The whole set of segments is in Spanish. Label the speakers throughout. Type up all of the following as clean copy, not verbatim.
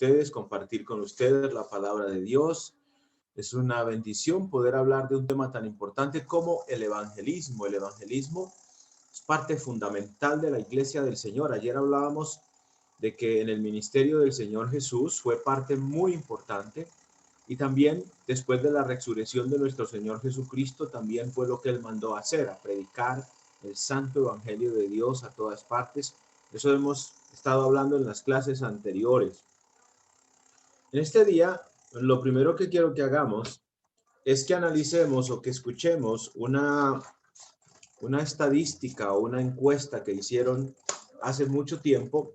Speaker 1: ustedes, compartir con ustedes la palabra de Dios. Es una bendición poder hablar de un tema tan importante como el evangelismo. El evangelismo es parte fundamental de la iglesia del Señor. Ayer hablábamos de que en el ministerio del Señor Jesús fue parte muy importante, y también después de la resurrección de nuestro Señor Jesucristo también fue lo que Él mandó a hacer, a predicar el santo evangelio de Dios a todas partes. Eso hemos estado hablando en las clases anteriores. En este día, lo primero que quiero que hagamos es que analicemos o que escuchemos una estadística o una encuesta que hicieron hace mucho tiempo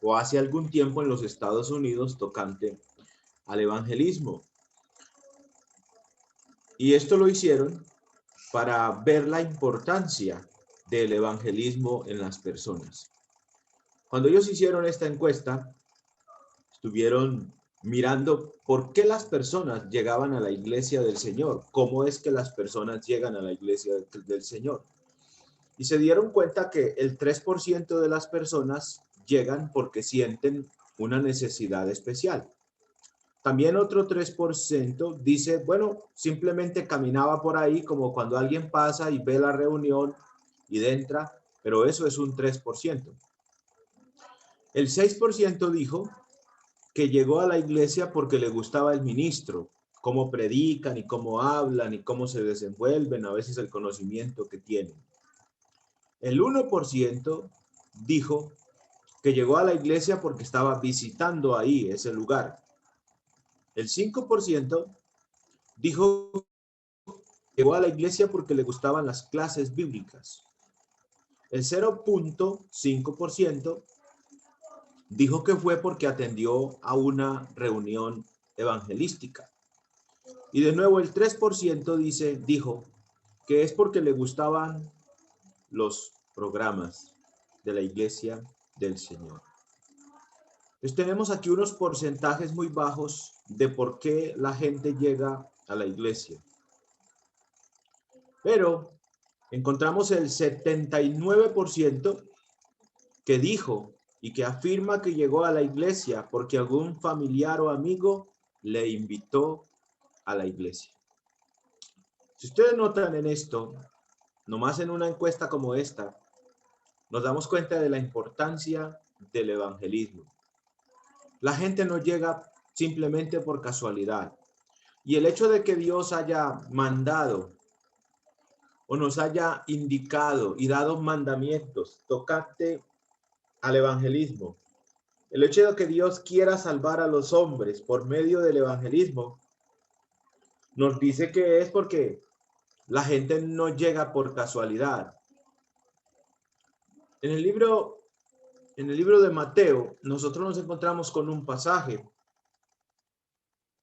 Speaker 1: o hace algún tiempo en los Estados Unidos tocante al evangelismo. Y esto lo hicieron para ver la importancia del evangelismo en las personas. Cuando ellos hicieron esta encuesta, estuvieron mirando por qué las personas llegaban a la iglesia del Señor, cómo es que las personas llegan a la iglesia del Señor. Y se dieron cuenta que el 3% de las personas llegan porque sienten una necesidad especial. También otro 3% dice, bueno, simplemente caminaba por ahí como cuando alguien pasa y ve la reunión y entra, pero eso es un 3%. El 6% dijo que llegó a la iglesia porque le gustaba el ministro, cómo predican y cómo hablan y cómo se desenvuelven, a veces el conocimiento que tienen. El 1% dijo que llegó a la iglesia porque estaba visitando ahí ese lugar. El 5% dijo que llegó a la iglesia porque le gustaban las clases bíblicas. El 0.5% dijo que fue porque atendió a una reunión evangelística. Y de nuevo el 3% dijo que es porque le gustaban los programas de la iglesia del Señor. Entonces tenemos aquí unos porcentajes muy bajos de por qué la gente llega a la iglesia. Pero encontramos el 79% que dijo y que afirma que llegó a la iglesia porque algún familiar o amigo le invitó a la iglesia. Si ustedes notan en esto, nomás en una encuesta como esta, nos damos cuenta de la importancia del evangelismo. La gente no llega simplemente por casualidad. Y el hecho de que Dios haya mandado o nos haya indicado y dado mandamientos tocante al evangelismo, el hecho de que Dios quiera salvar a los hombres por medio del evangelismo, nos dice que es porque la gente no llega por casualidad. En el libro de Mateo, nosotros nos encontramos con un pasaje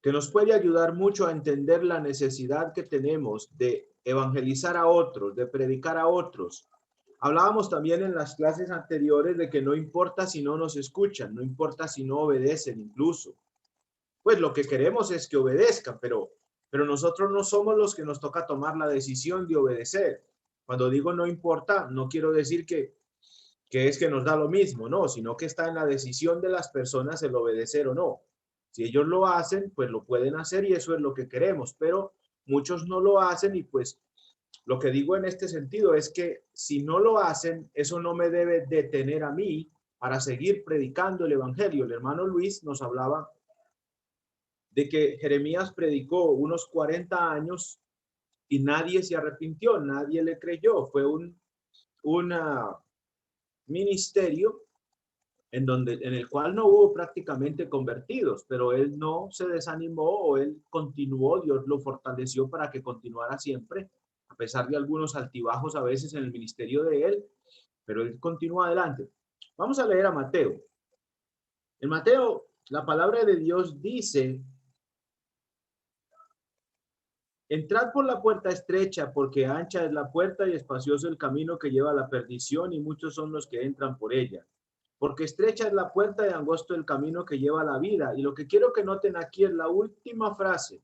Speaker 1: que nos puede ayudar mucho a entender la necesidad que tenemos de evangelizar a otros, de predicar a otros. Hablábamos también en las clases anteriores de que no importa si no nos escuchan, no importa si no obedecen incluso. Pues lo que queremos es que obedezcan, pero nosotros no somos los que nos toca tomar la decisión de obedecer. Cuando digo no importa, no quiero decir que es que nos da lo mismo, no, sino que está en la decisión de las personas el obedecer o no. Si ellos lo hacen, pues lo pueden hacer y eso es lo que queremos, pero muchos no lo hacen y pues lo que digo en este sentido es que si no lo hacen, eso no me debe detener a mí para seguir predicando el evangelio. El hermano Luis nos hablaba de que Jeremías predicó unos 40 años y nadie se arrepintió, nadie le creyó. Fue un ministerio en el cual no hubo prácticamente convertidos, pero él no se desanimó o él continuó, Dios lo fortaleció para que continuara siempre, a pesar de algunos altibajos a veces en el ministerio de él, pero él continuó adelante. Vamos a leer a Mateo. En Mateo, la palabra de Dios dice: entrad por la puerta estrecha, porque ancha es la puerta y espacioso el camino que lleva a la perdición, y muchos son los que entran por ella. Porque estrecha es la puerta y angosto el camino que lleva a la vida. Y lo que quiero que noten aquí es la última frase: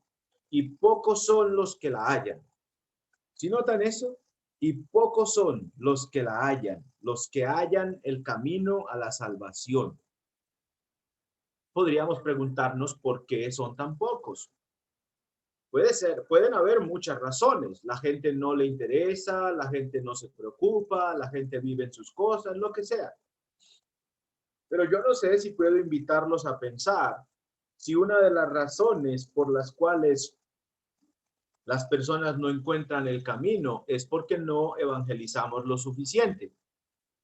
Speaker 1: y pocos son los que la hallan. ¿Sí notan eso? Y pocos son los que la hallan, los que hallan el camino a la salvación. podríamos preguntarnos por qué son tan pocos. Puede ser, pueden haber muchas razones. La gente no le interesa, la gente no se preocupa, la gente vive en sus cosas, lo que sea. Pero yo no sé si puedo invitarlos a pensar si una de las razones por las cuales las personas no encuentran el camino es porque no evangelizamos lo suficiente,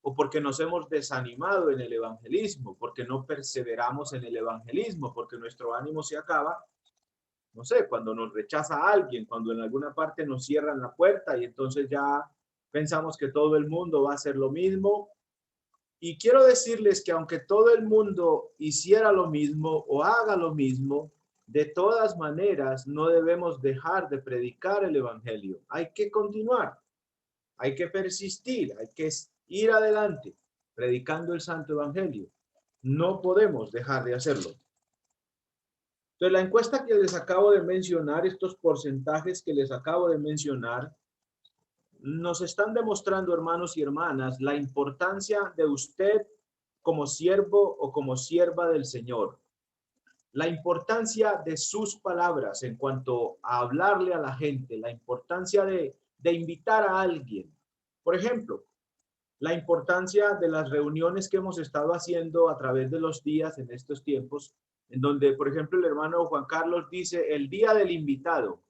Speaker 1: o porque nos hemos desanimado en el evangelismo, porque no perseveramos en el evangelismo, porque nuestro ánimo se acaba, no sé, cuando nos rechaza alguien, cuando en alguna parte nos cierran la puerta y entonces ya pensamos que todo el mundo va a hacer lo mismo. Y quiero decirles que aunque todo el mundo hiciera lo mismo o haga lo mismo, de todas maneras no debemos dejar de predicar el evangelio. Hay que continuar, hay que persistir, hay que ir adelante predicando el santo evangelio. No podemos dejar de hacerlo. Entonces, la encuesta que les acabo de mencionar, estos porcentajes que les acabo de mencionar, nos están demostrando, hermanos y hermanas, la importancia de usted como siervo o como sierva del Señor. La importancia de sus palabras en cuanto a hablarle a la gente, la importancia de invitar a alguien. Por ejemplo, la importancia de las reuniones que hemos estado haciendo a través de los días en estos tiempos, en donde, por ejemplo, el hermano Juan Carlos dice el día del invitado.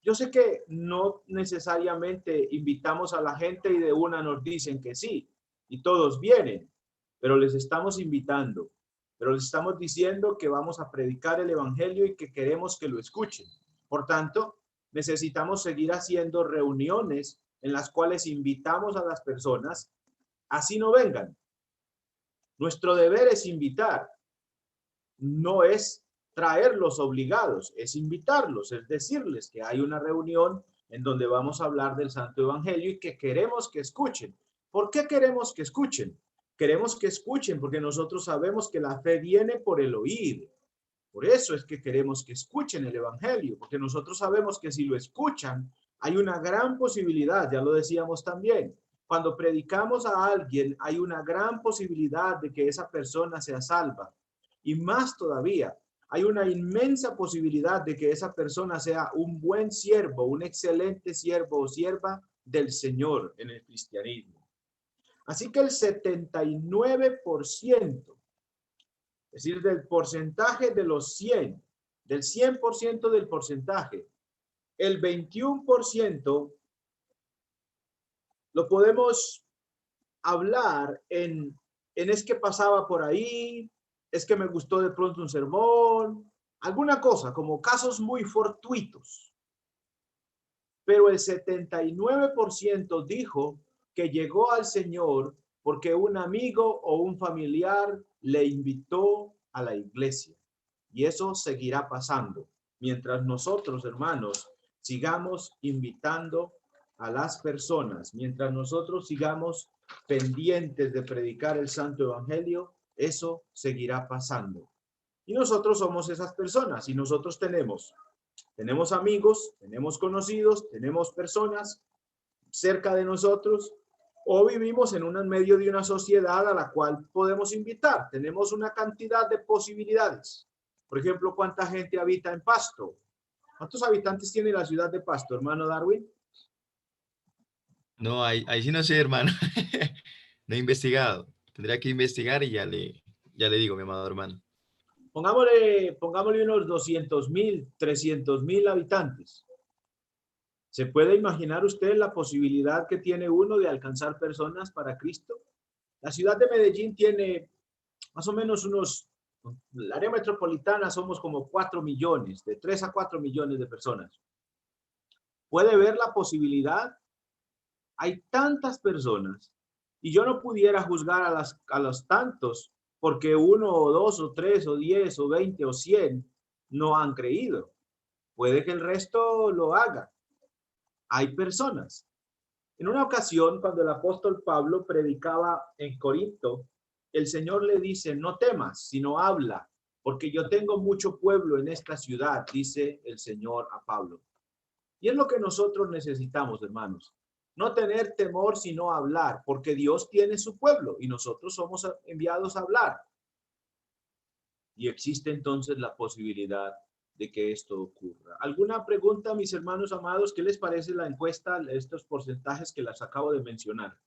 Speaker 1: Yo sé que no necesariamente invitamos a la gente y de una nos dicen que sí, y todos vienen, pero les estamos invitando, pero les estamos diciendo que vamos a predicar el evangelio y que queremos que lo escuchen. Por tanto, necesitamos seguir haciendo reuniones en las cuales invitamos a las personas, así no vengan. Nuestro deber es invitar, no es traerlos obligados, es invitarlos, es decirles que hay una reunión en donde vamos a hablar del Santo Evangelio y que queremos que escuchen. ¿Por qué queremos que escuchen? Queremos que escuchen porque nosotros sabemos que la fe viene por el oír. Por eso es que queremos que escuchen el Evangelio, porque nosotros sabemos que si lo escuchan, hay una gran posibilidad, ya lo decíamos también, cuando predicamos a alguien, hay una gran posibilidad de que esa persona sea salva. Y más todavía, hay una inmensa posibilidad de que esa persona sea un buen siervo, un excelente siervo o sierva del Señor en el cristianismo. Así que el 79%, es decir, del porcentaje de los 100, del 100% del porcentaje, el 21% lo podemos hablar en es que pasaba por ahí, es que me gustó de pronto un sermón, alguna cosa, como casos muy fortuitos. Pero el 79% dijo que llegó al Señor porque un amigo o un familiar le invitó a la iglesia. Y eso seguirá pasando mientras nosotros, hermanos, sigamos invitando a las personas, mientras nosotros sigamos pendientes de predicar el Santo Evangelio, eso seguirá pasando. Y nosotros somos esas personas y nosotros tenemos amigos, tenemos conocidos, tenemos personas cerca de nosotros o vivimos en medio de una sociedad a la cual podemos invitar. Tenemos una cantidad de posibilidades. Por ejemplo, ¿cuánta gente habita en Pasto? ¿Cuántos habitantes tiene la ciudad de Pasto, hermano Darwin?
Speaker 2: No, ahí sí no sé, hermano. No he investigado. Tendría que investigar y ya le digo, mi amado hermano.
Speaker 1: Pongámosle unos 200,000, 300,000 habitantes. ¿Se puede imaginar usted la posibilidad que tiene uno de alcanzar personas para Cristo? La ciudad de Medellín tiene más o menos la área metropolitana somos como 4 millones, de 3 a 4 millones de personas. ¿Puede ver la posibilidad? Hay tantas personas y yo no pudiera juzgar a los tantos porque 1 o 2 o 3 o 10 o 20 o 100 no han creído. Puede que el resto lo haga. Hay personas. En una ocasión, cuando el apóstol Pablo predicaba en Corinto, el Señor le dice, no temas, sino habla, porque yo tengo mucho pueblo en esta ciudad, dice el Señor a Pablo. Y es lo que nosotros necesitamos, hermanos. No tener temor, sino hablar, porque Dios tiene su pueblo y nosotros somos enviados a hablar. Y existe entonces la posibilidad de que esto ocurra. ¿Alguna pregunta, mis hermanos amados? ¿Qué les parece la encuesta, estos porcentajes que las acabo de mencionar?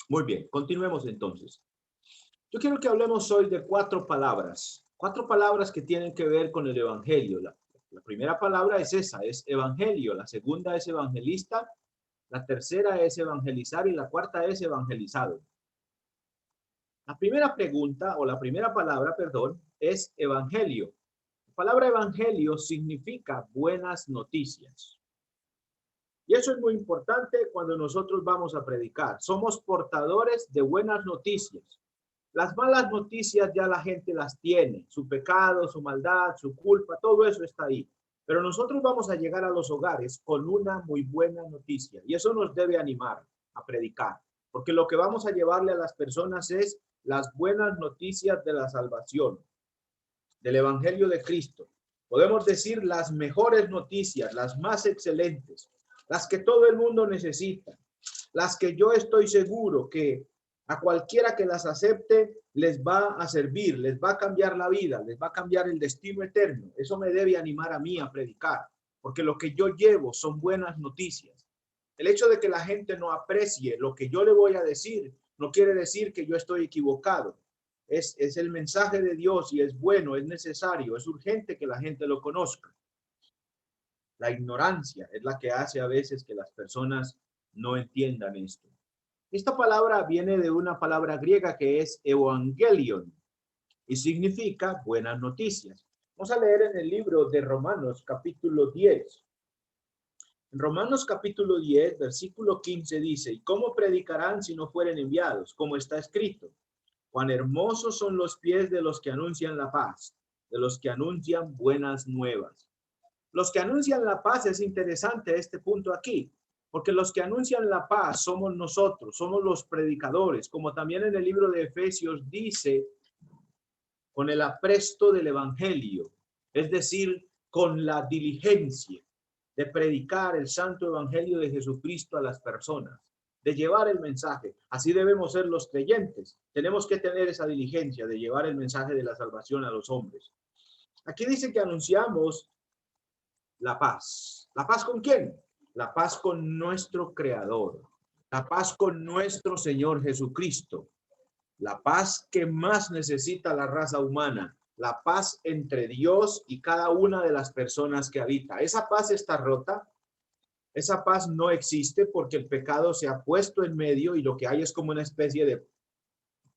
Speaker 1: Muy bien, continuemos entonces. Yo quiero que hablemos hoy de cuatro palabras que tienen que ver con el evangelio. La primera palabra es esa, es evangelio. La segunda es evangelista. La tercera es evangelizar y la cuarta es evangelizado. La primera pregunta o la primera palabra, perdón, es evangelio. La palabra evangelio significa buenas noticias. Y eso es muy importante cuando nosotros vamos a predicar. Somos portadores de buenas noticias. Las malas noticias ya la gente las tiene. Su pecado, su maldad, su culpa, todo eso está ahí. Pero nosotros vamos a llegar a los hogares con una muy buena noticia. Y eso nos debe animar a predicar. Porque lo que vamos a llevarle a las personas es las buenas noticias de la salvación, del Evangelio de Cristo. Podemos decir las mejores noticias, las más excelentes, las que todo el mundo necesita, las que yo estoy seguro que a cualquiera que las acepte les va a servir, les va a cambiar la vida, les va a cambiar el destino eterno. Eso me debe animar a mí a predicar, porque lo que yo llevo son buenas noticias. El hecho de que la gente no aprecie lo que yo le voy a decir no quiere decir que yo estoy equivocado. Es el mensaje de Dios y es bueno, es necesario, es urgente que la gente lo conozca. La ignorancia es la que hace a veces que las personas no entiendan esto. Esta palabra viene de una palabra griega que es evangelion y significa buenas noticias. Vamos a leer en el libro de Romanos capítulo 10. En Romanos capítulo 10, versículo 15 dice, ¿y cómo predicarán si no fueren enviados? Como está escrito, cuán hermosos son los pies de los que anuncian la paz, de los que anuncian buenas nuevas. Los que anuncian la paz, es interesante este punto aquí, porque los que anuncian la paz somos nosotros, somos los predicadores, como también en el libro de Efesios dice, con el apresto del evangelio, es decir, con la diligencia de predicar el santo evangelio de Jesucristo a las personas, de llevar el mensaje. Así debemos ser los creyentes. Tenemos que tener esa diligencia de llevar el mensaje de la salvación a los hombres. Aquí dice que anunciamos la paz. ¿La paz con quién? La paz con nuestro Creador. La paz con nuestro Señor Jesucristo. La paz que más necesita la raza humana. La paz entre Dios y cada una de las personas que habita. Esa paz está rota. Esa paz no existe porque el pecado se ha puesto en medio y lo que hay es como una especie de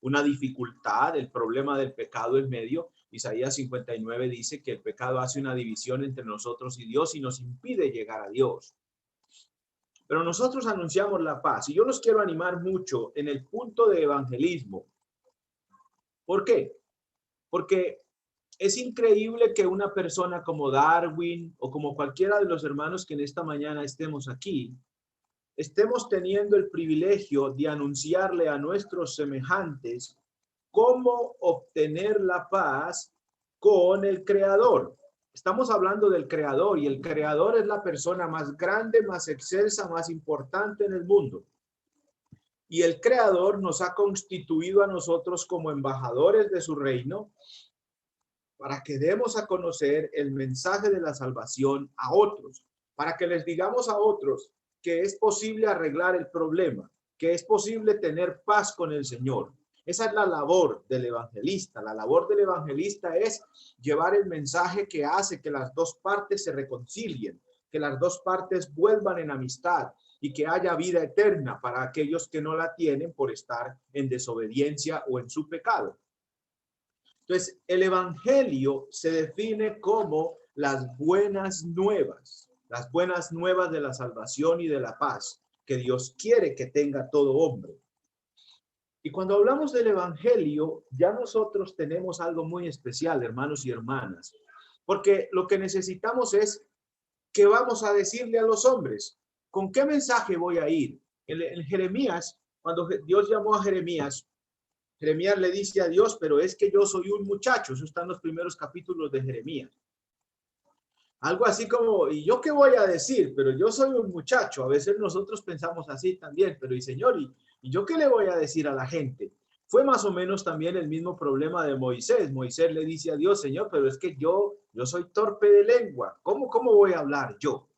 Speaker 1: una dificultad, el problema del pecado en medio. Isaías 59 dice que el pecado hace una división entre nosotros y Dios y nos impide llegar a Dios. Pero nosotros anunciamos la paz y yo los quiero animar mucho en el punto de evangelismo. ¿Por qué? Porque es increíble que una persona como Darwin o como cualquiera de los hermanos que en esta mañana estemos aquí, estemos teniendo el privilegio de anunciarle a nuestros semejantes cómo obtener la paz con el Creador. Estamos hablando del Creador y el Creador es la persona más grande, más excelsa, más importante en el mundo. Y el Creador nos ha constituido a nosotros como embajadores de su reino para que demos a conocer el mensaje de la salvación a otros, para que les digamos a otros que es posible arreglar el problema, que es posible tener paz con el Señor. Esa es la labor del evangelista. La labor del evangelista es llevar el mensaje que hace que las dos partes se reconcilien, que las dos partes vuelvan en amistad y que haya vida eterna para aquellos que no la tienen por estar en desobediencia o en su pecado. Entonces, el evangelio se define como las buenas nuevas de la salvación y de la paz que Dios quiere que tenga todo hombre. Y cuando hablamos del evangelio, ya nosotros tenemos algo muy especial, hermanos y hermanas, porque lo que necesitamos es que vamos a decirle a los hombres, ¿con qué mensaje voy a ir? En Jeremías, cuando Dios llamó a Jeremías, Jeremías le dice a Dios, pero es que yo soy un muchacho. Eso está en los primeros capítulos de Jeremías. Algo así como, ¿y yo qué voy a decir? Pero yo soy un muchacho. A veces nosotros pensamos así también, pero y señor, ¿y yo qué le voy a decir a la gente? Fue más o menos también el mismo problema de Moisés. Moisés le dice a Dios, Señor, pero es que yo soy torpe de lengua. ¿Cómo voy a hablar yo?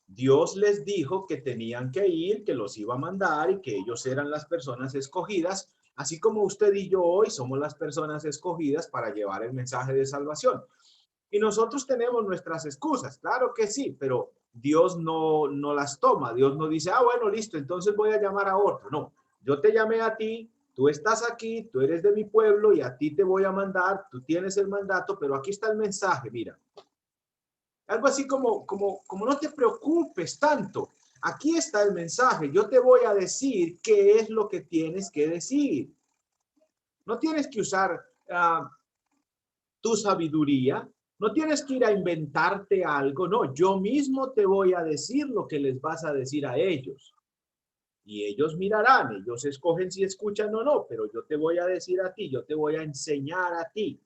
Speaker 1: Dios les dijo que tenían que ir, que los iba a mandar y que ellos eran las personas escogidas, así como usted y yo hoy somos las personas escogidas para llevar el mensaje de salvación. Y nosotros tenemos nuestras excusas, claro que sí, pero Dios no las toma. Dios no dice, ah, bueno, listo, entonces voy a llamar a otro. No, yo te llamé a ti, tú estás aquí, tú eres de mi pueblo y a ti te voy a mandar, tú tienes el mandato, pero aquí está el mensaje, mira. Algo así como no te preocupes tanto. Aquí está el mensaje. Yo te voy a decir qué es lo que tienes que decir. No tienes que usar tu sabiduría. No tienes que ir a inventarte algo. No, yo mismo te voy a decir lo que les vas a decir a ellos. Y ellos mirarán, ellos escogen si escuchan o no, pero yo te voy a decir a ti, yo te voy a enseñar a ti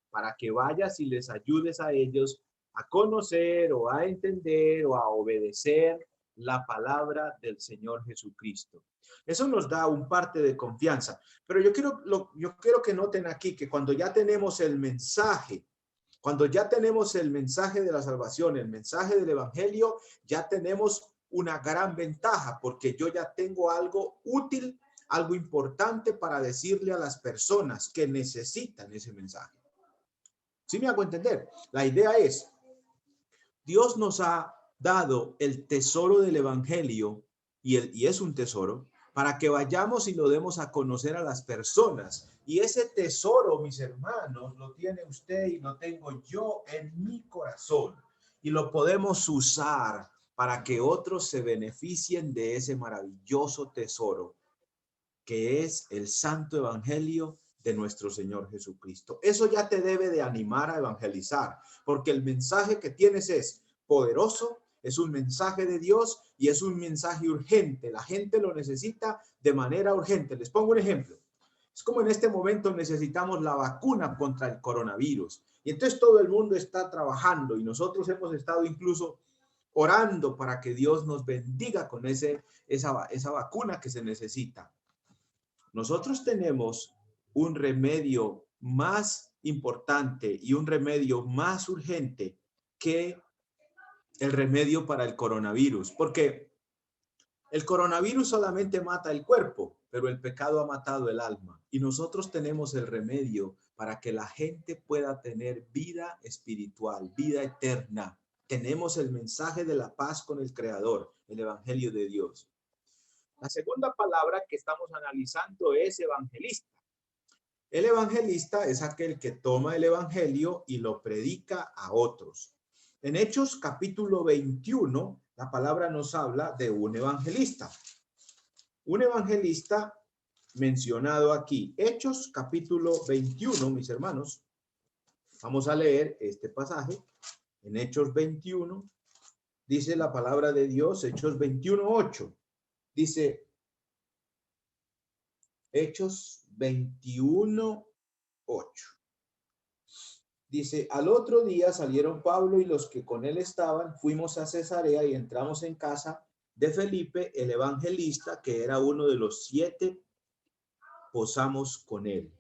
Speaker 1: para que vayas y les ayudes a ellos a conocer o a entender o a obedecer la palabra del Señor Jesucristo. Eso nos da un parte de confianza, pero yo quiero que noten aquí que cuando ya tenemos el mensaje, cuando ya tenemos el mensaje de la salvación, el mensaje del evangelio, ya tenemos una gran ventaja porque yo ya tengo algo útil, algo importante para decirle a las personas que necesitan ese mensaje. ¿Sí me hago entender? La idea es, Dios nos ha dado el tesoro del evangelio y es un tesoro para que vayamos y lo demos a conocer a las personas. Y ese tesoro, mis hermanos, lo tiene usted y lo tengo yo en mi corazón. Y lo podemos usar para que otros se beneficien de ese maravilloso tesoro que es el santo evangelio de nuestro Señor Jesucristo. Eso ya te debe de animar a evangelizar, porque el mensaje que tienes es poderoso, es un mensaje de Dios y es un mensaje urgente. La gente lo necesita de manera urgente. Les pongo un ejemplo. Es como en este momento necesitamos la vacuna contra el coronavirus. Y entonces todo el mundo está trabajando y nosotros hemos estado incluso orando para que Dios nos bendiga con esa vacuna que se necesita. Nosotros tenemos un remedio más importante y un remedio más urgente que el remedio para el coronavirus, porque el coronavirus solamente mata el cuerpo, pero el pecado ha matado el alma. Y nosotros tenemos el remedio para que la gente pueda tener vida espiritual, vida eterna. Tenemos el mensaje de la paz con el Creador, el Evangelio de Dios. La segunda palabra que estamos analizando es evangelista. El evangelista es aquel que toma el evangelio y lo predica a otros. En Hechos capítulo 21, la palabra nos habla de un evangelista. Un evangelista mencionado aquí. Hechos capítulo 21, mis hermanos. Vamos a leer este pasaje. En Hechos 21, dice la palabra de Dios, Hechos 21:8. Dice, Hechos 21:8. Dice, al otro día salieron Pablo y los que con él estaban, fuimos a Cesarea y entramos en casa de Felipe, el evangelista, que era uno de los 7, posamos con él.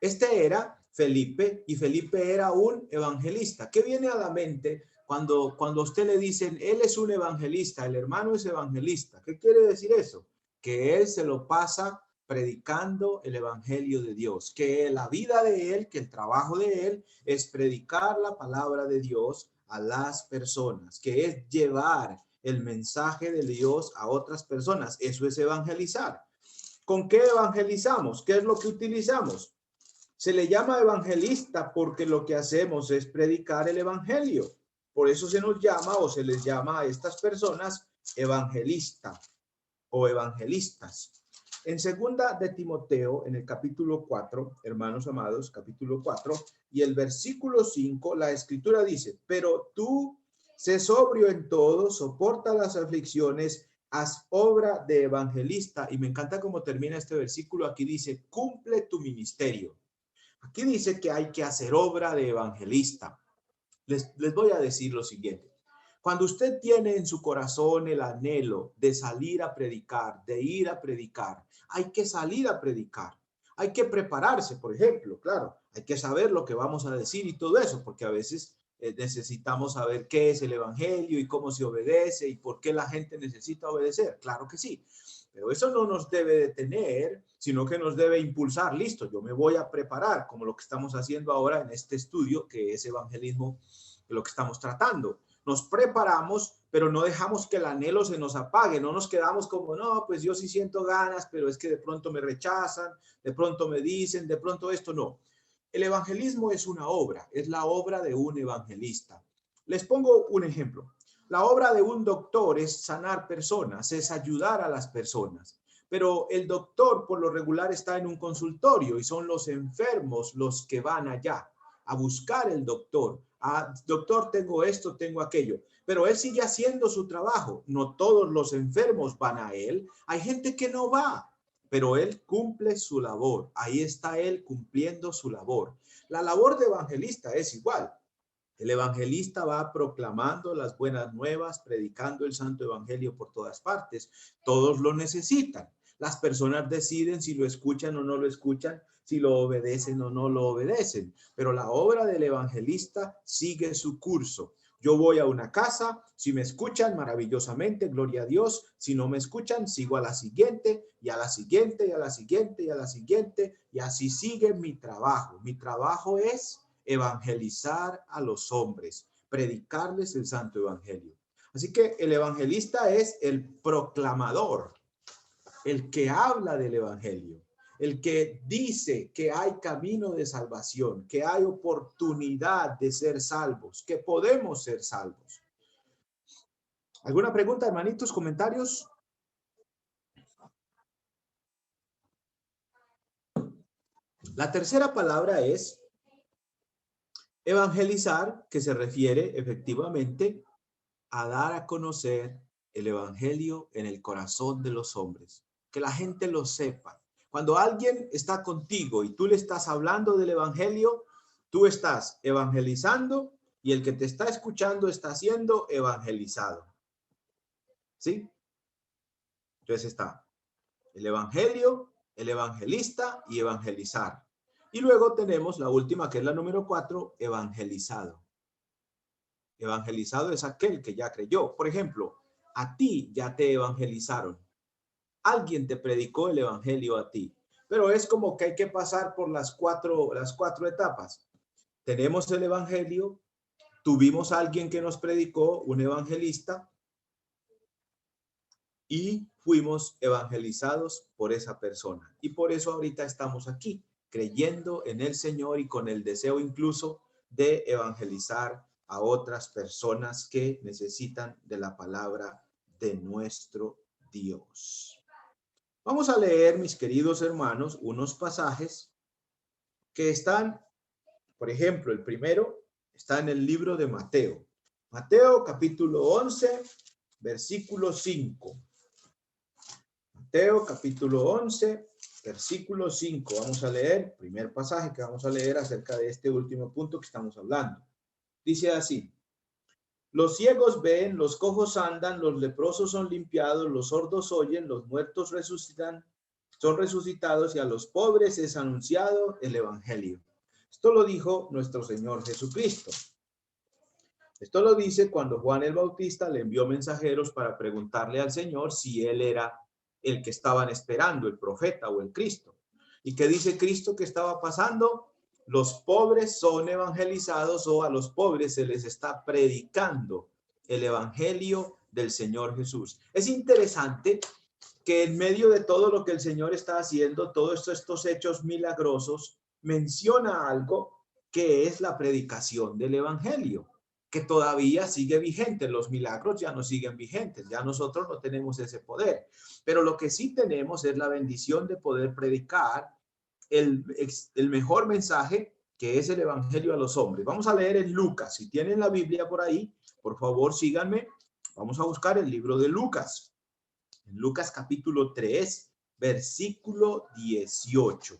Speaker 1: Este era Felipe y Felipe era un evangelista. ¿Qué viene a la mente cuando a usted le dicen, él es un evangelista, el hermano es evangelista? ¿Qué quiere decir eso? Que él se lo pasa predicando el evangelio de Dios, que la vida de él, que el trabajo de él es predicar la palabra de Dios a las personas, que es llevar el mensaje de Dios a otras personas. Eso es evangelizar. ¿Con qué evangelizamos? ¿Qué es lo que utilizamos? Se le llama evangelista porque lo que hacemos es predicar el evangelio. Por eso se nos llama o se les llama a estas personas evangelista o evangelistas. En segunda de Timoteo, en el capítulo 4, hermanos amados, capítulo 4, y el versículo 5, la escritura dice, pero tú sé sobrio en todo, soporta las aflicciones, haz obra de evangelista. Y me encanta cómo termina este versículo. Aquí dice, cumple tu ministerio. Aquí dice que hay que hacer obra de evangelista. Les voy a decir lo siguiente. Cuando usted tiene en su corazón el anhelo de salir a predicar, de ir a predicar, hay que salir a predicar. Hay que prepararse, por ejemplo, claro, hay que saber lo que vamos a decir y todo eso, porque a veces necesitamos saber qué es el evangelio y cómo se obedece y por qué la gente necesita obedecer. Claro que sí, pero eso no nos debe detener, sino que nos debe impulsar. Listo, yo me voy a preparar, como lo que estamos haciendo ahora en este estudio, que es evangelismo, lo que estamos tratando. Nos preparamos, pero no dejamos que el anhelo se nos apague, no nos quedamos como, no, pues yo sí siento ganas, pero es que de pronto me rechazan, de pronto me dicen, de pronto esto no. El evangelismo es una obra, es la obra de un evangelista. Les pongo un ejemplo. La obra de un doctor es sanar personas, es ayudar a las personas. Pero el doctor por lo regular está en un consultorio y son los enfermos los que van allá a buscar el doctor. Ah, doctor, tengo esto, tengo aquello. Pero él sigue haciendo su trabajo. No todos los enfermos van a él. Hay gente que no va, pero él cumple su labor. Ahí está él cumpliendo su labor. La labor de evangelista es igual. El evangelista va proclamando las buenas nuevas, predicando el santo evangelio por todas partes. Todos lo necesitan. Las personas deciden si lo escuchan o no lo escuchan, si lo obedecen o no lo obedecen. Pero la obra del evangelista sigue su curso. Yo voy a una casa, si me escuchan, maravillosamente, gloria a Dios. Si no me escuchan, sigo a la siguiente, y a la siguiente, y a la siguiente, y a la siguiente, y así sigue mi trabajo. Mi trabajo es evangelizar a los hombres, predicarles el santo evangelio. Así que el evangelista es el proclamador, el que habla del evangelio, el que dice que hay camino de salvación, que hay oportunidad de ser salvos, que podemos ser salvos. ¿Alguna pregunta, hermanitos, comentarios? La tercera palabra es evangelizar, que se refiere efectivamente a dar a conocer el evangelio en el corazón de los hombres, que la gente lo sepa. Cuando alguien está contigo y tú le estás hablando del evangelio, tú estás evangelizando y el que te está escuchando está siendo evangelizado. ¿Sí? Entonces está el evangelio, el evangelista y evangelizar. Y luego tenemos la última, que es la número 4, evangelizado. Evangelizado es aquel que ya creyó. Por ejemplo, a ti ya te evangelizaron. Alguien te predicó el evangelio a ti. Pero es como que hay que pasar por las cuatro etapas. Tenemos el evangelio, tuvimos a alguien que nos predicó, un evangelista, y fuimos evangelizados por esa persona. Y por eso ahorita estamos aquí, creyendo en el Señor y con el deseo incluso de evangelizar a otras personas que necesitan de la palabra de nuestro Dios. Vamos a leer, mis queridos hermanos, unos pasajes que están, por ejemplo, el primero está en el libro de Mateo. Mateo capítulo 11, versículo 5. Mateo capítulo 11, versículo 5. Vamos a leer, primer pasaje que vamos a leer acerca de este último punto que estamos hablando. Dice así: los ciegos ven, los cojos andan, los leprosos son limpiados, los sordos oyen, los muertos resucitan, son resucitados y a los pobres es anunciado el evangelio. Esto lo dijo nuestro Señor Jesucristo. Esto lo dice cuando Juan el Bautista le envió mensajeros para preguntarle al Señor si él era el que estaban esperando, el profeta o el Cristo. ¿Y qué dice Cristo que estaba pasando? Los pobres son evangelizados, o a los pobres se les está predicando el evangelio del Señor Jesús. Es interesante que en medio de todo lo que el Señor está haciendo, todos estos hechos milagrosos, menciona algo que es la predicación del evangelio, que todavía sigue vigente. Los milagros ya no siguen vigentes, ya nosotros no tenemos ese poder, pero lo que sí tenemos es la bendición de poder predicar el mejor mensaje, que es el evangelio a los hombres. Vamos a leer en Lucas. Si tienen la Biblia por ahí, por favor síganme. Vamos a buscar el libro de Lucas. En Lucas capítulo 3, versículo 18.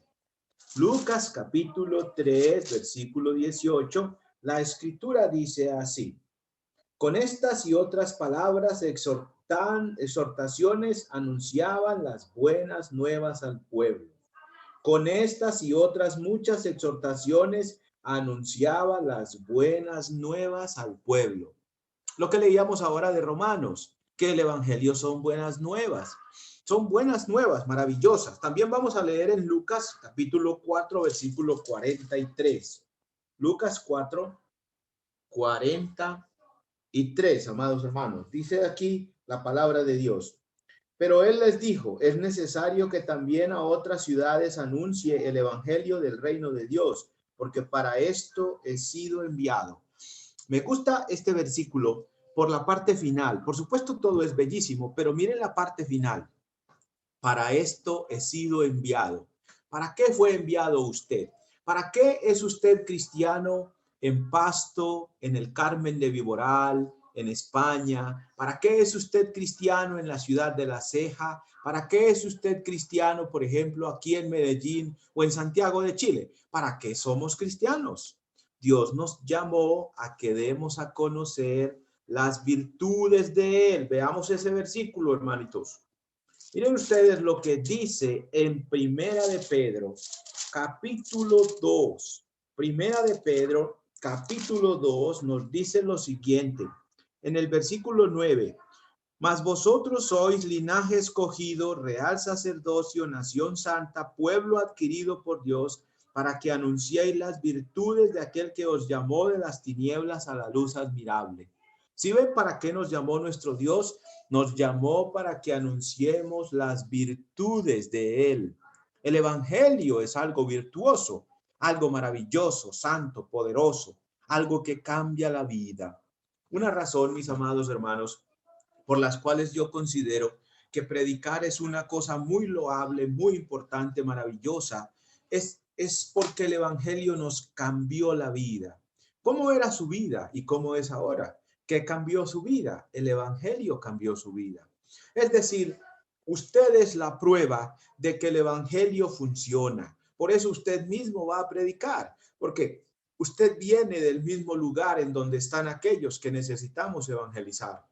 Speaker 1: Lucas capítulo 3, versículo 18, La escritura dice así: con estas y otras palabras exhortaciones anunciaban las buenas nuevas al pueblo. Con estas y otras muchas exhortaciones anunciaba las buenas nuevas al pueblo. Lo que leíamos ahora de Romanos, que el evangelio son buenas nuevas. Son buenas nuevas, maravillosas. También vamos a leer en Lucas capítulo 4, versículo 43. Lucas 4, 43, amados hermanos. Dice aquí la palabra de Dios. Pero él les dijo, es necesario que también a otras ciudades anuncie el evangelio del reino de Dios, porque para esto he sido enviado. Me gusta este versículo por la parte final. Por supuesto, todo es bellísimo, pero miren la parte final. Para esto he sido enviado. ¿Para qué fue enviado usted? ¿Para qué es usted cristiano en Pasto, en el Carmen de Viboral, en España? ¿Para qué es usted cristiano en la ciudad de La Ceja? ¿Para qué es usted cristiano, por ejemplo, aquí en Medellín o en Santiago de Chile? ¿Para qué somos cristianos? Dios nos llamó a que demos a conocer las virtudes de Él. Veamos ese versículo, hermanitos. Miren ustedes lo que dice en Primera de Pedro, capítulo 2. Primera de Pedro, capítulo 2, nos dice lo siguiente. En el versículo 9. Mas vosotros sois linaje escogido, real sacerdocio, nación santa, pueblo adquirido por Dios, para que anunciéis las virtudes de aquel que os llamó de las tinieblas a la luz admirable. ¿Sí ven para qué nos llamó nuestro Dios? Nos llamó para que anunciemos las virtudes de Él. El evangelio es algo virtuoso, algo maravilloso, santo, poderoso, algo que cambia la vida. Una razón, mis amados hermanos, por las cuales yo considero que predicar es una cosa muy loable, muy importante, maravillosa, es porque el evangelio nos cambió la vida. ¿Cómo era su vida y cómo es ahora? ¿Qué cambió su vida? El evangelio cambió su vida. Es decir, usted es la prueba de que el evangelio funciona. Por eso usted mismo va a predicar, porque usted viene del mismo lugar en donde están aquellos que necesitamos evangelizar.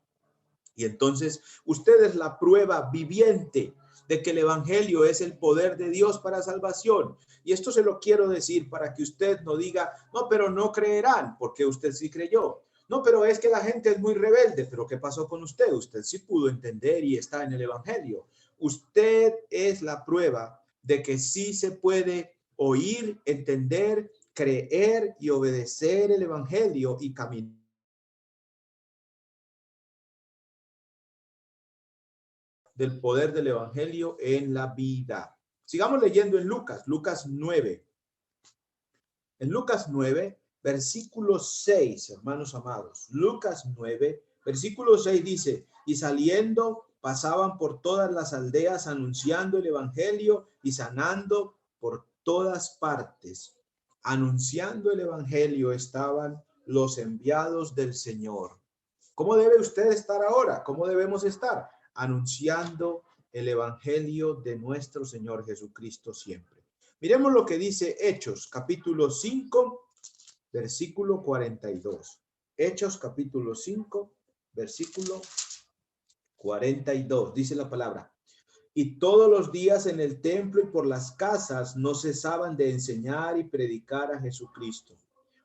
Speaker 1: Y entonces usted es la prueba viviente de que el evangelio es el poder de Dios para salvación. Y esto se lo quiero decir para que usted no diga, no, pero no creerán, porque usted sí creyó. No, pero es que la gente es muy rebelde, pero ¿qué pasó con usted? Usted sí pudo entender y está en el evangelio. Usted es la prueba de que sí se puede oír, entender, creer y obedecer el evangelio y caminar del poder del evangelio en la vida. Sigamos leyendo en Lucas 9. En Lucas 9, versículo 6, hermanos amados. Lucas 9, versículo 6 dice, y saliendo pasaban por todas las aldeas anunciando el evangelio y sanando por todas partes. Anunciando el evangelio estaban los enviados del Señor. ¿Cómo debe usted estar ahora? ¿Cómo debemos estar? Anunciando el evangelio de nuestro Señor Jesucristo siempre. Miremos lo que dice Hechos, capítulo 5, versículo 42. Hechos, capítulo 5, versículo 42. Dice la palabra. Y todos los días en el templo y por las casas no cesaban de enseñar y predicar a Jesucristo.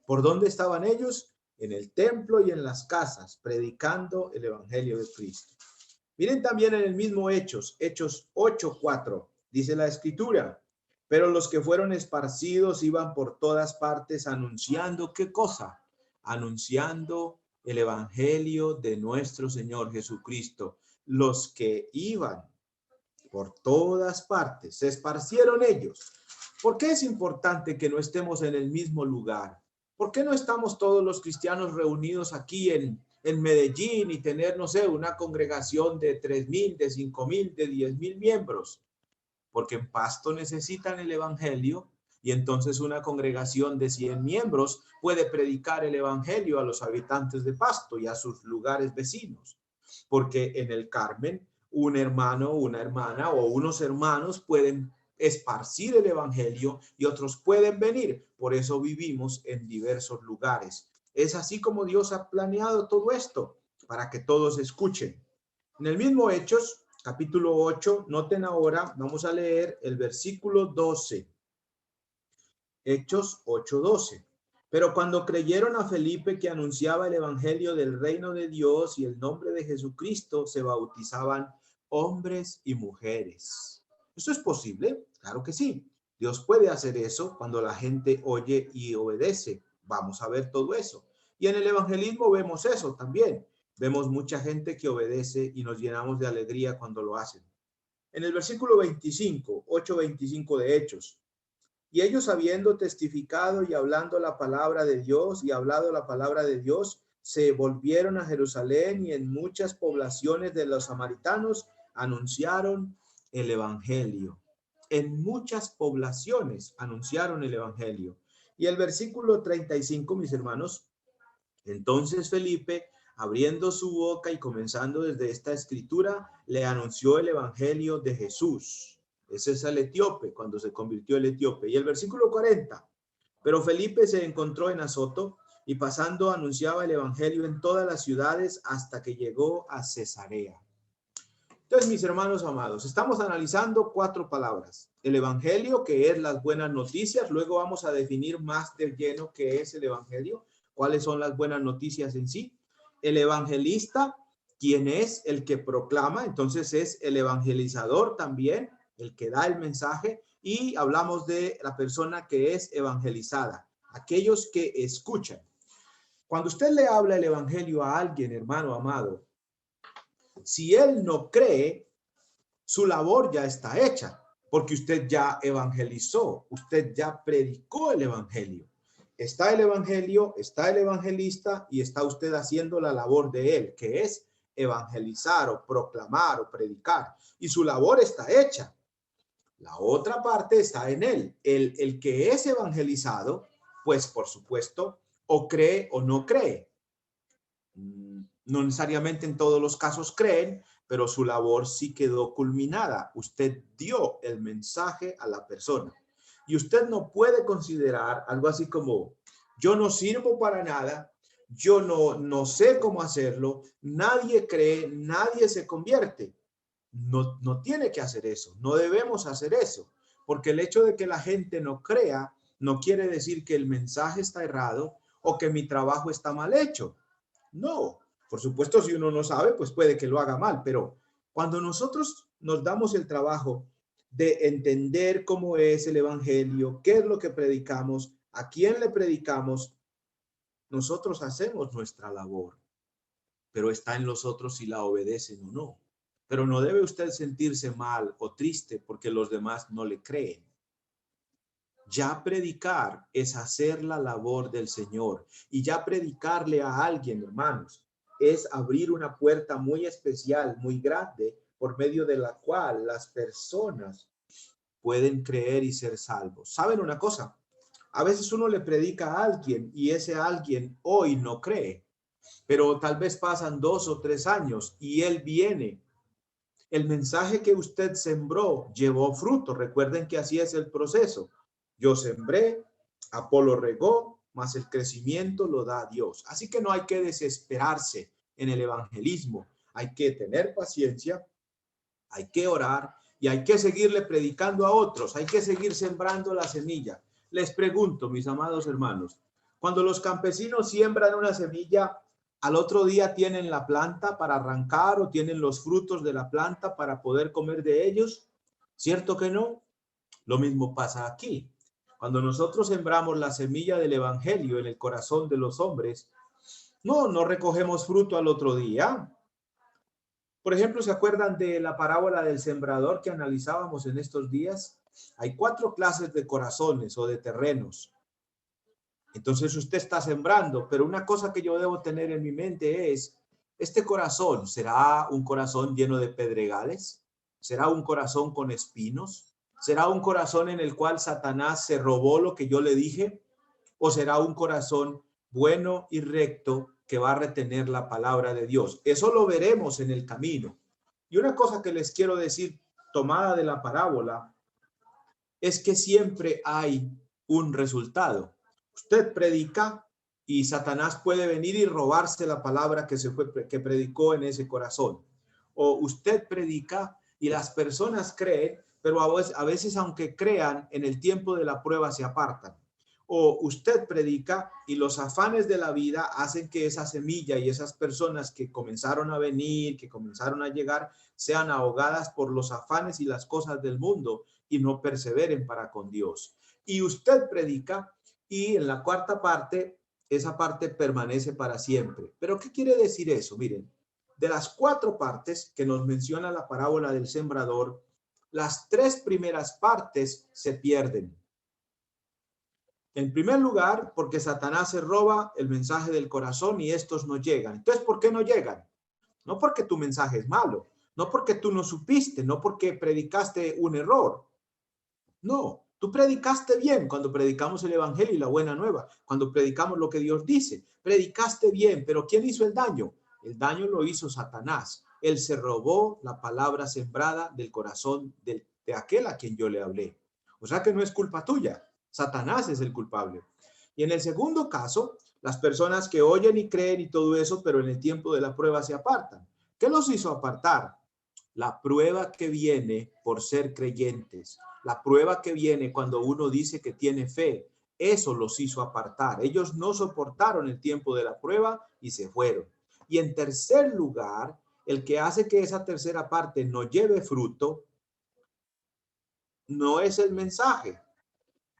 Speaker 1: ¿Por dónde estaban ellos? En el templo y en las casas, predicando el evangelio de Cristo. Miren también en el mismo Hechos 8:4, dice la escritura, pero los que fueron esparcidos iban por todas partes anunciando, ¿qué cosa? Anunciando el evangelio de nuestro Señor Jesucristo. Los que iban por todas partes, se esparcieron ellos. ¿Por qué es importante que no estemos en el mismo lugar? ¿Por qué no estamos todos los cristianos reunidos aquí en Medellín y tener, no sé, una congregación de 3,000, de 5,000, de 10,000 miembros? Porque en Pasto necesitan el evangelio y entonces una congregación de 100 miembros puede predicar el evangelio a los habitantes de Pasto y a sus lugares vecinos. Porque en el Carmen, un hermano, una hermana o unos hermanos pueden esparcir el evangelio y otros pueden venir. Por eso vivimos en diversos lugares. Es así como Dios ha planeado todo esto, para que todos escuchen. En el mismo Hechos, capítulo 8, noten ahora, vamos a leer el versículo 12. Hechos 8:12. Pero cuando creyeron a Felipe que anunciaba el evangelio del reino de Dios y el nombre de Jesucristo, se bautizaban hombres y mujeres. ¿Eso es posible? Claro que sí. Dios puede hacer eso cuando la gente oye y obedece. Vamos a ver todo eso. Y en el evangelismo vemos eso también. Vemos mucha gente que obedece y nos llenamos de alegría cuando lo hacen. En el versículo 25, 8:25 de Hechos. Y ellos habiendo testificado y hablando la palabra de Dios y hablado la palabra de Dios, se volvieron a Jerusalén y en muchas poblaciones de los samaritanos anunciaron el evangelio. En muchas poblaciones anunciaron el evangelio. Y el versículo 35, mis hermanos, entonces Felipe, abriendo su boca y comenzando desde esta escritura, le anunció el evangelio de Jesús. Ese es el etíope, cuando se convirtió el etíope. Y el versículo 40, pero Felipe se encontró en Azoto y pasando anunciaba el evangelio en todas las ciudades hasta que llegó a Cesarea. Entonces, mis hermanos amados, estamos analizando 4 palabras. El evangelio, que es las buenas noticias. Luego vamos a definir más de lleno qué es el evangelio, cuáles son las buenas noticias en sí. El evangelista, quien es el que proclama, entonces es el evangelizador también, el que da el mensaje. Y hablamos de la persona que es evangelizada, aquellos que escuchan. Cuando usted le habla el evangelio a alguien, hermano amado, si él no cree, su labor ya está hecha, porque usted ya evangelizó, usted ya predicó el evangelio. Está el evangelio, está el evangelista y está usted haciendo la labor de él, que es evangelizar o proclamar o predicar. Y su labor está hecha. La otra parte está en él. El que es evangelizado, pues por supuesto, o cree o no cree. No necesariamente en todos los casos creen, pero su labor sí quedó culminada. Usted dio el mensaje a la persona. Y usted no puede considerar algo así como, yo no sirvo para nada, yo no sé cómo hacerlo, nadie cree, nadie se convierte. No tiene que hacer eso, no debemos hacer eso, porque el hecho de que la gente no crea no quiere decir que el mensaje está errado o que mi trabajo está mal hecho. No, por supuesto, si uno no sabe, pues puede que lo haga mal, pero cuando nosotros nos damos el trabajo de entender cómo es el evangelio, qué es lo que predicamos, a quién le predicamos, nosotros hacemos nuestra labor, pero está en los otros si la obedecen o no. Pero no debe usted sentirse mal o triste porque los demás no le creen. Ya predicar es hacer la labor del Señor, y ya predicarle a alguien, hermanos, es abrir una puerta muy especial, muy grande, por medio de la cual las personas pueden creer y ser salvos. ¿Saben una cosa? A veces uno le predica a alguien y ese alguien hoy no cree, pero tal vez pasan 2 o 3 años y él viene. El mensaje que usted sembró llevó fruto. Recuerden que así es el proceso. Yo sembré, Apolo regó, mas el crecimiento lo da Dios. Así que no hay que desesperarse en el evangelismo. Hay que tener paciencia, hay que orar y hay que seguirle predicando a otros. Hay que seguir sembrando la semilla. Les pregunto, mis amados hermanos, cuando los campesinos siembran una semilla, al otro día tienen la planta para arrancar o tienen los frutos de la planta para poder comer de ellos. ¿Cierto que no? Lo mismo pasa aquí. Cuando nosotros sembramos la semilla del evangelio en el corazón de los hombres, no recogemos fruto al otro día. Por ejemplo, ¿se acuerdan de la parábola del sembrador que analizábamos en estos días? Hay 4 clases de corazones o de terrenos. Entonces usted está sembrando, pero una cosa que yo debo tener en mi mente es, ¿este corazón será un corazón lleno de pedregales? ¿Será un corazón con espinos? ¿Será un corazón en el cual Satanás se robó lo que yo le dije? ¿O será un corazón bueno y recto que va a retener la palabra de Dios? Eso lo veremos en el camino. Y una cosa que les quiero decir, tomada de la parábola, es que siempre hay un resultado. Usted predica, Y Satanás puede venir y robarse la palabra que predicó en ese corazón. O usted predica y las personas creen, pero a veces aunque crean, en el tiempo de la prueba se apartan. O usted predica y los afanes de la vida hacen que esa semilla y esas personas que comenzaron a venir, que comenzaron a llegar, sean ahogadas por los afanes y las cosas del mundo y no perseveren para con Dios. Y usted predica y en la cuarta parte, esa parte permanece para siempre. ¿Pero qué quiere decir eso? Miren, de las 4 partes que nos menciona la parábola del sembrador, las 3 primeras partes se pierden. En primer lugar, porque Satanás se roba el mensaje del corazón y estos no llegan. Entonces, ¿por qué no llegan? No porque tu mensaje es malo, no porque tú no supiste, no porque predicaste un error. No, tú predicaste bien cuando predicamos el evangelio y la buena nueva, cuando predicamos lo que Dios dice. Predicaste bien, pero ¿quién hizo el daño? El daño lo hizo Satanás. Él se robó la palabra sembrada del corazón de aquel a quien yo le hablé. O sea que no es culpa tuya. Satanás es el culpable. Y en el segundo caso, las personas que oyen y creen y todo eso, pero en el tiempo de la prueba se apartan. ¿Qué los hizo apartar? La prueba que viene por ser creyentes, la prueba que viene cuando uno dice que tiene fe, eso los hizo apartar. Ellos no soportaron el tiempo de la prueba y se fueron. Y en tercer lugar, el que hace que esa tercera parte no lleve fruto, no es el mensaje,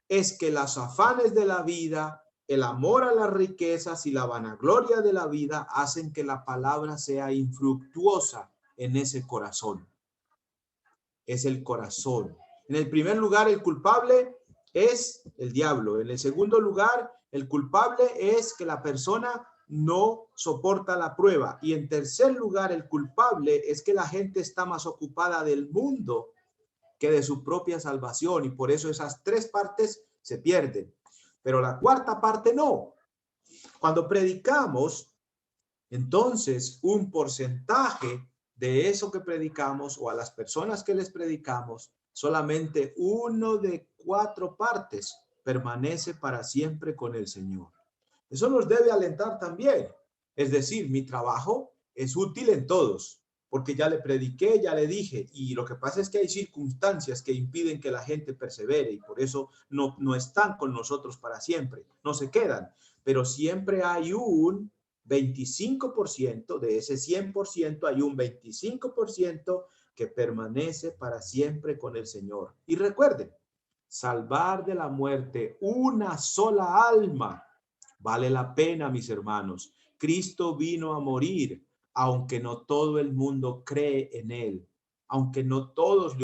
Speaker 1: es que los afanes de la vida, el amor a las riquezas y la vanagloria de la vida hacen que la palabra sea infructuosa en ese corazón. Es el corazón. En el primer lugar, el culpable es el diablo. En el segundo lugar, el culpable es que la persona no soporta la prueba. Y en tercer lugar, el culpable es que la gente está más ocupada del mundo que de su propia salvación. Y por eso esas 3 partes se pierden. Pero la cuarta parte no. Cuando predicamos, entonces un porcentaje de eso que predicamos o a las personas que les predicamos, solamente 1 de 4 partes permanece para siempre con el Señor. Eso nos debe alentar también. Es decir, mi trabajo es útil en todos, porque ya le prediqué, ya le dije, y lo que pasa es que hay circunstancias que impiden que la gente persevere y por eso no están con nosotros para siempre, no se quedan, pero siempre hay un 25%, de ese 100% hay un 25% que permanece para siempre con el Señor. Y recuerden, salvar de la muerte una sola alma vale la pena, mis hermanos. Cristo vino a morir, aunque no todo el mundo cree en él, aunque no todos